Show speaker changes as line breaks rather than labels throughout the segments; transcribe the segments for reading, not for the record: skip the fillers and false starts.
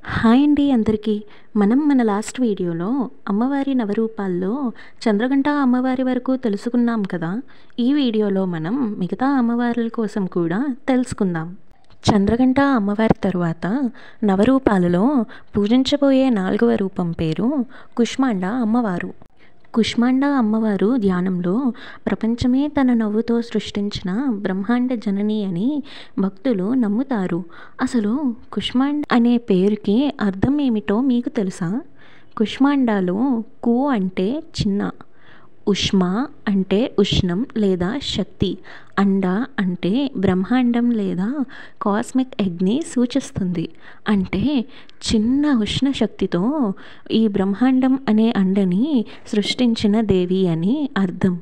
Hi అండి అందరికీ. మనం మన లాస్ట్ వీడియోలో అమ్మవారి నవరూపాల్లో చంద్రఘంట అమ్మవారి వరకు తెలుసుకున్నాం కదా. ఈ వీడియోలో మనం మిగతా అమ్మవార్ల కోసం కూడా తెలుసుకుందాం. చంద్రఘంట అమ్మవారి తరువాత నవరూపాలలో పూజించబోయే 4వ రూపం పేరు కుష్మాండ అమ్మవారు. కుష్మాండ అమ్మవారు ధ్యానంలో ప్రపంచమే తన నవ్వుతో సృష్టించిన బ్రహ్మాండ జనని అని భక్తులు నమ్ముతారు. అసలు కుష్మాండ అనే పేరుకి అర్థం ఏమిటో మీకు తెలుసా? కుష్మాండాలో కు అంటే చిన్న, ఉష్మ అంటే ఉష్ణం లేదా శక్తి, అండ అంటే బ్రహ్మాండం లేదా కాస్మిక్ ఎగ్ని సూచిస్తుంది. అంటే చిన్న ఉష్ణ శక్తితో ఈ బ్రహ్మాండం అనే అండని సృష్టించిన దేవి అని అర్థం.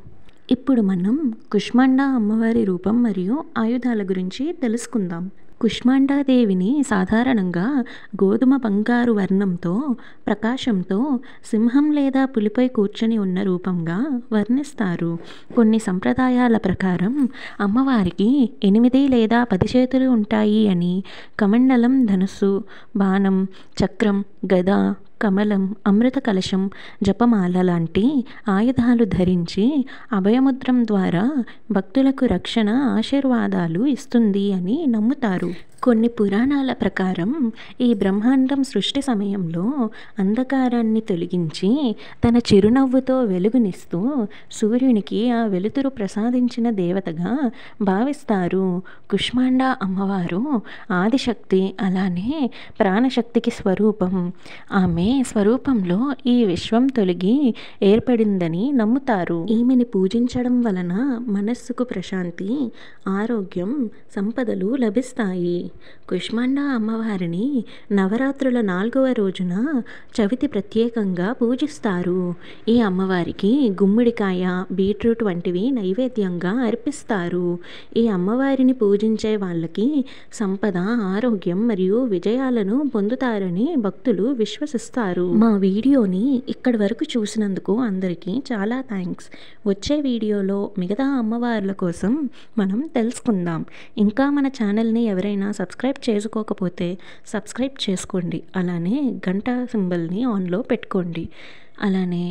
ఇప్పుడు మనం కుష్మాండ అమ్మవారి రూపం మరియు ఆయుధాల గురించి తెలుసుకుందాం. కుష్మాండాదేవిని సాధారణంగా గోధుమ బంగారు వర్ణంతో, ప్రకాశంతో సింహం లేదా పులిపై కూర్చొని ఉన్న రూపంగా వర్ణిస్తారు. కొన్ని సంప్రదాయాల ప్రకారం అమ్మవారికి 8 లేదా 10 చేతులు ఉంటాయి అని, కమండలం, ధనుస్సు, బాణం, చక్రం, గద, కమలం, అమృత కలశం, జపమాల లాంటి ఆయుధాలు ధరించి అభయముద్రం ద్వారా భక్తులకు రక్షణ, ఆశీర్వాదాలు ఇస్తుంది అని నమ్ముతారు. కొన్ని పురాణాల ప్రకారం ఈ బ్రహ్మాండం సృష్టి సమయంలో అంధకారాన్ని తొలగించి తన చిరునవ్వుతో వెలుగునిస్తూ సూర్యునికి ఆ వెలుతురు ప్రసాదించిన దేవతగా భావిస్తారు. కుష్మాండ అమ్మవారు ఆదిశక్తి, అలానే ప్రాణశక్తికి స్వరూపం. ఆమె స్వరూపంలో ఈ విశ్వం తొలగి ఏర్పడిందని నమ్ముతారు. ఈమెని పూజించడం వలన మనస్సుకు ప్రశాంతి, ఆరోగ్యం, సంపదలు లభిస్తాయి. కుష్మాండ అమ్మవారిని నవరాత్రుల 4వ రోజున చవితి ప్రత్యేకంగా పూజిస్తారు. ఈ అమ్మవారికి గుమ్మడికాయ, బీట్రూట్ వంటివి నైవేద్యంగా అర్పిస్తారు. ఈ అమ్మవారిని పూజించే వాళ్ళకి సంపద, ఆరోగ్యం మరియు విజయాలను పొందుతారని భక్తులు విశ్వసిస్తారు. మా వీడియోని ఇక్కడి వరకు చూసినందుకు అందరికీ చాలా థ్యాంక్స్. వచ్చే వీడియోలో మిగతా అమ్మవార్ల కోసం మనం తెలుసుకుందాం. ఇంకా మన ఛానల్ని ఎవరైనా సబ్స్క్రైబ్ చేసుకోకపోతే సబ్స్క్రైబ్ చేసుకోండి. అలానే గంట సింబల్ని ఆన్లో పెట్టుకోండి. అలానే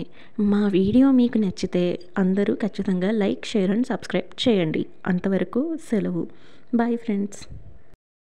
మా వీడియో మీకు నచ్చితే అందరూ ఖచ్చితంగా లైక్, షేర్ అండ్ సబ్స్క్రైబ్ చేయండి. అంతవరకు సెలవు. Bye friends.